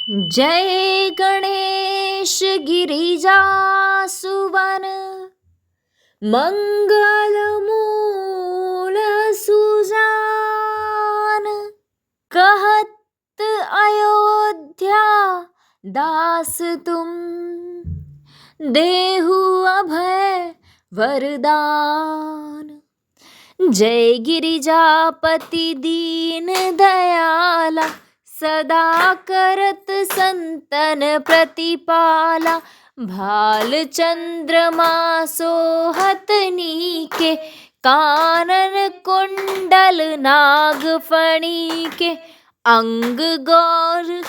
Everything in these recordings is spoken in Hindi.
जय गणेश गिरिजासुवन मंगल मूल सुजान। कहत अयोध्या दास तुम, देहु अभय वरदान। जय गिरिजापति दीन दयाला, सदा करत संतन प्रतिपाला। भाल चंद्रमा सोहत नीके, कानन कुंडल नाग फणी के। अंग गौर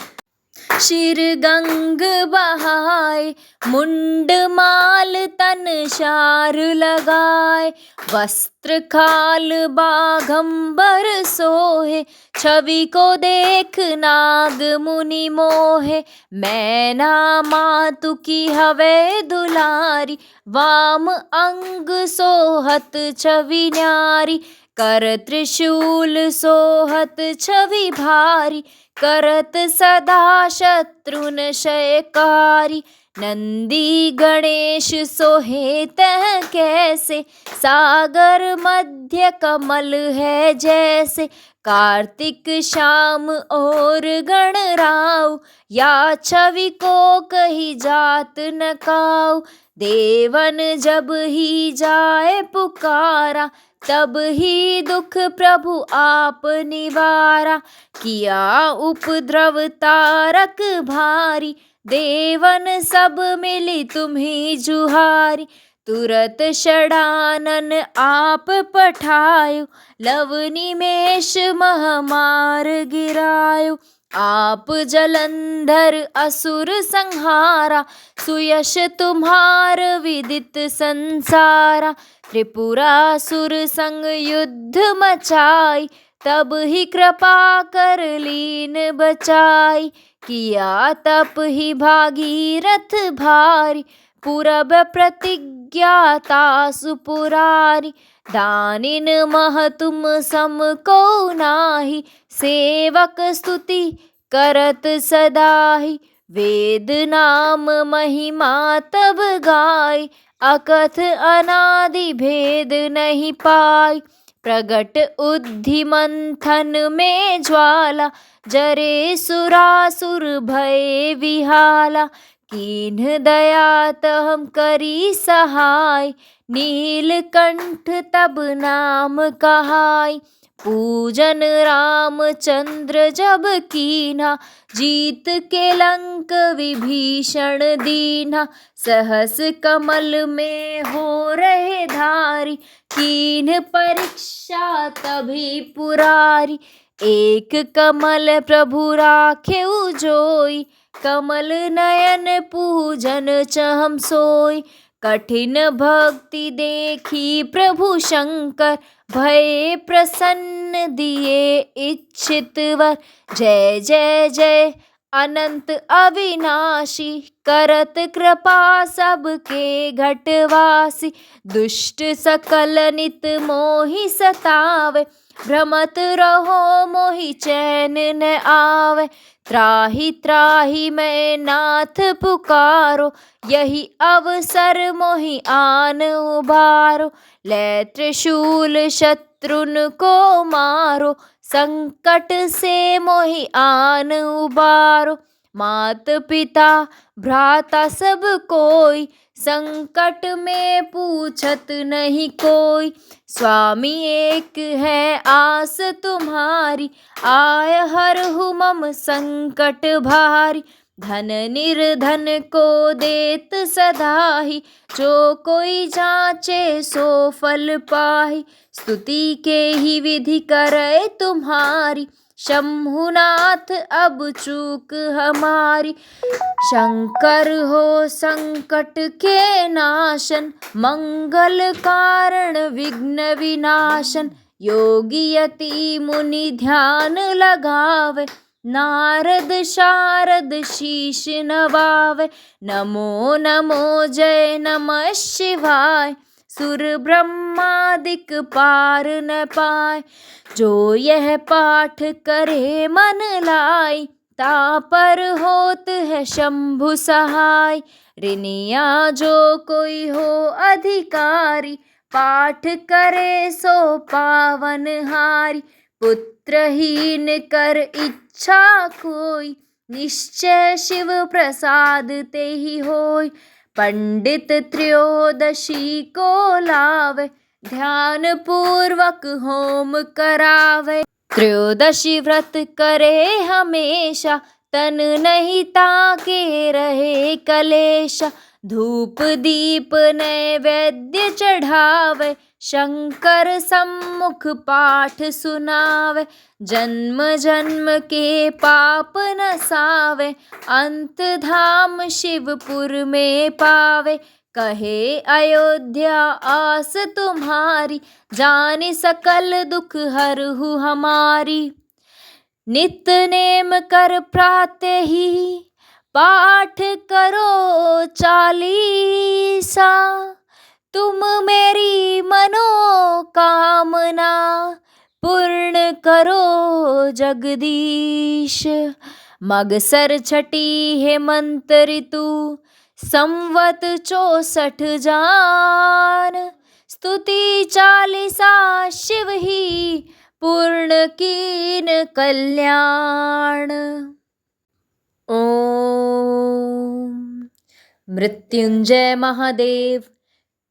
शिर गंग बहाय, मुंड माल तन शार लगाए। वस्त्र खाल बाघंबर सोहे, छवि को देख नाग मुनि मोहे। मैना मातु की हवे दुलारी, वाम अंग सोहत छवि न्यारी। कर त्रिशूल सोहत छवि भारी, करत सदा शत्रुन क्षयकारी। नंदी गणेश सोहे तह कैसे, सागर मध्य कमल है जैसे। कार्तिक श्याम और गणराव, या छवि को कही जात न काऊ। देवन जब ही जाए पुकारा, तब ही दुख प्रभु आप निवारा। किया उपद्रव तारक भारी, देवन सब मिली तुम्ही जुहारी। तुरत षडानन आप पठायो, लव निमेष महामार गिरायो। आप जलंधर असुर संहारा, सुयश तुम्हार विदित संसारा। त्रिपुरासुर संग युद्ध मचाई, तब ही कृपा कर लीन बचाई। किया तप ही भागीरथ भारी, पूरब प्रतिज्ञा तासु पुरारी। दानिन मह तुम सम को नाही, सेवक स्तुति करत सदाहि। वेद नाम महिमा तब गाय, अकथ अनादि भेद नहीं पाई। प्रगट उद्धि मंथन में ज्वाला, जरे सुरासुर भय विहाला। कीन्ह दया तहम करी सहाय, नीलकंठ तब नाम कहाय। पूजन रामचंद्र जब कीन्हा, जीत के लंक विभीषण दीन्हा। सहस कमल में हो रहे धारी, कीन्ह परीक्षा तभी पुरारी। एक कमल प्रभु राखेउ जोई, कमल नयन पूजन चहम सोई। कठिन भक्ति देखी प्रभु शंकर, भय प्रसन्न दिए इच्छित वर। जय जय जय अनंत अविनाशी, करत कृपा सबके घटवासी। दुष्ट सकल नित मोहि सतावे, भ्रमत रहो मोहि चैन न आवे। त्राहि त्राहि मैं नाथ पुकारो, यही अवसर मोहि आन उबारो। ले त्रिशूल शत्रुन को मारो, संकट से मोहि आन उबारो। मात पिता भ्राता सब कोई, संकट में पूछत नहीं कोई। स्वामी एक है आस तुम्हारी, आय हरहु मम संकट भारी। धन निर्धन को देत सदाहि, जो कोई जाचे सो फल पाहि। स्तुति के ही विधि करे तुम्हारी, शंभुनाथ अब चूक हमारी। शंकर हो संकट के नाशन, मंगल कारण विघ्न विनाशन। योगी यति मुनि ध्यान लगावे, नारद शारद शीश नवावे। नमो नमो जय नमः शिवाय, सुर ब्रह्मादिक पार न पाए। जो यह पाठ करे मन लाई, तापर होत है शंभु सहाय। ऋनिया जो कोई हो अधिकारी, पाठ करे सो पावन हारी। पुत्रहीन कर इच्छा कोई, निश्चय शिव प्रसाद ते ही होय। पंडित त्रयोदशी को लावे, ध्यान पूर्वक होम करावे। त्रयोदशी व्रत करे हमेशा, तन नहीं ताके रहे कलेशा। धूप दीप नैवेद्य चढ़ावे, शंकर सम्मुख पाठ सुनावे। जन्म जन्म के पाप नसावे, अंत धाम शिवपुर में पावे। कहे अयोध्या आस तुम्हारी, जानि सकल दुख हरहु हमारी। नित नेम कर प्रातः ही, पाठ करो चालीसा। तुम मेरी मनोकामना, पूर्ण करो जगदीश। मगसर छठी हेमंत ऋतु, संवत 64 जान। स्तुति चालीसा शिव ही, पूर्ण कीन कल्याण। ओम मृत्युंजय महादेव,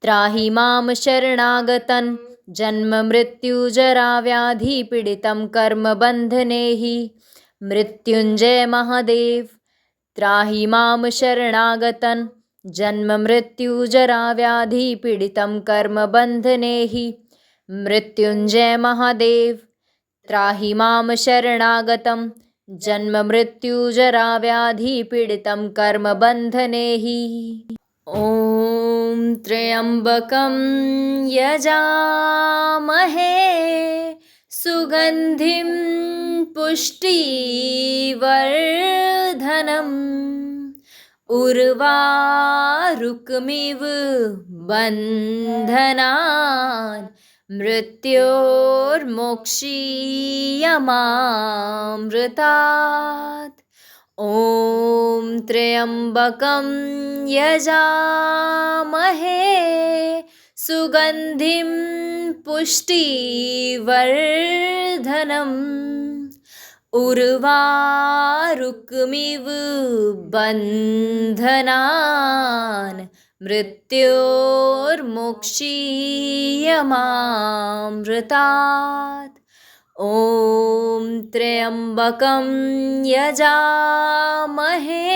त्राहि मां शरणागतं। जन्म मृत्यु जरा व्याधि पीडितं कर्म बंधने हि। मृत्युंजय महादेव, त्राहि मां शरणागतं। जन्म मृत्यु जरा व्याधि पीडितं कर्म बंधने हि। मृत्युंजय महादेव, त्राहि मां शरणागतं। जन्म मृत्यु जरा व्याधि पीडितं कर्म बंधने हि। ॐ त्र्यंबकं यजामहे, सुगंधिं पुष्टिवर्धनम्। उर्वारुकमिव बन्धनान्, मृत्योर्मोक्षीयमामृतात्। ॐ त्र्यंबकं यजामहे, सुगंधिं पुष्टिवर्धनम्। उर्वारुकमिव बन्धनान्, मृत्योर्मोक्षीयमामृतात्। ॐ त्र्यंबकं यजामहे,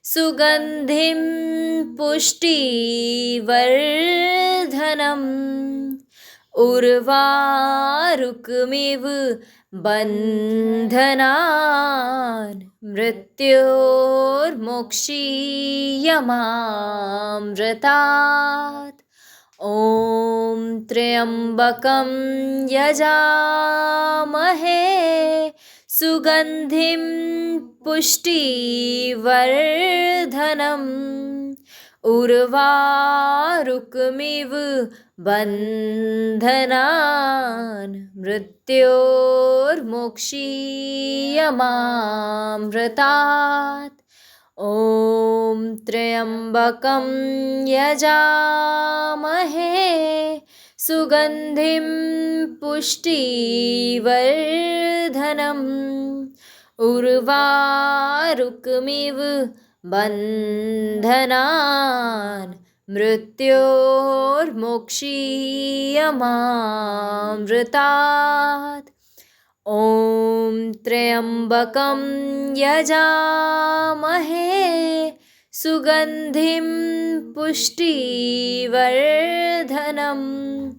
सुगंधिं पुष्टिवर्धनम्। उर्वारुकमिव बन्धनान्, मृत्योर्मोक्षीयमामृतात्। ॐ त्र्यंबकं यजामहे, सुगंधिं पुष्टिवर्धनम्। उर्वारुकमिव बन्धनान्, मृत्योर्मोक्षीयमामृतात्। ॐ त्र्यंबकं यजामहे, सुगंधिं पुष्टिवर्धनम्। उर्वारुकमिव बन्धनान्, मृत्योर्मोक्षीयमामृतात्। ॐ त्र्यंबकं यजामहे, सुगंधिं पुष्टिवर्धनम्।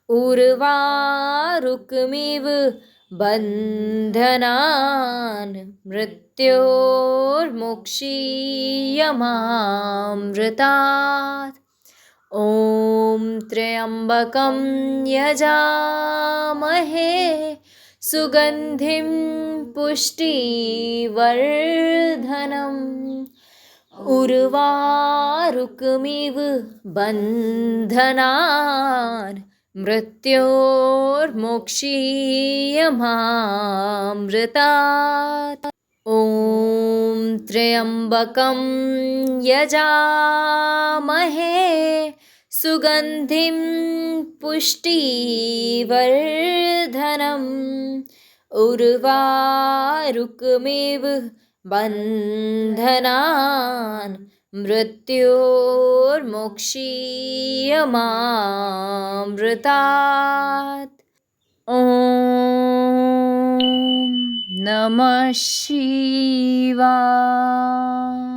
उर्वारुकमिव बन्धनान्, मृत्योर्मोक्षीयमामृतात्। ॐ त्र्यंबकं यजामहे, सुगंधिं पुष्टिवर्धनम्। उर्वारुकमिव बन्धनान्, मृत्योर्मोक्षीयमामृतात्। ॐ त्र्यम्बकं यजामहे सुगन्धिं पुष्टिवर्धनम् उर्वारुकमिव बन्धनान् मृत्योर्मुक्षीयमामृतात्। ॐ नमः शिवाय।